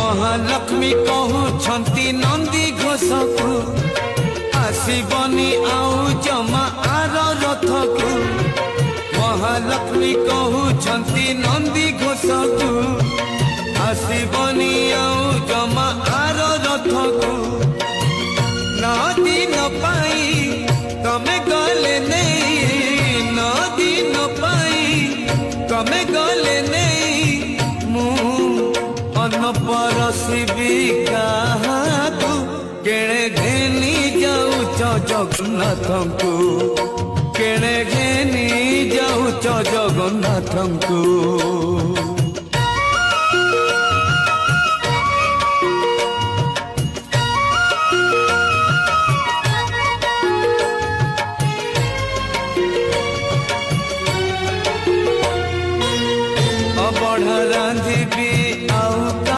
महालक्ष्मी कहूछंती नंदी घोष को आसबनी आउ जमा आर रथ को। महालक्ष्मी कहूछंती नंदी घोष को आसबनी आउ जमा आर रथ को। नदी न पाई तमे गले नहीं, नदी न पाई तमे गले नहीं। परसिबी काहाकू केणे घेनी जाऊच जगन्नाथंकु, केणे घेनी जाऊच जगन्नाथंकु।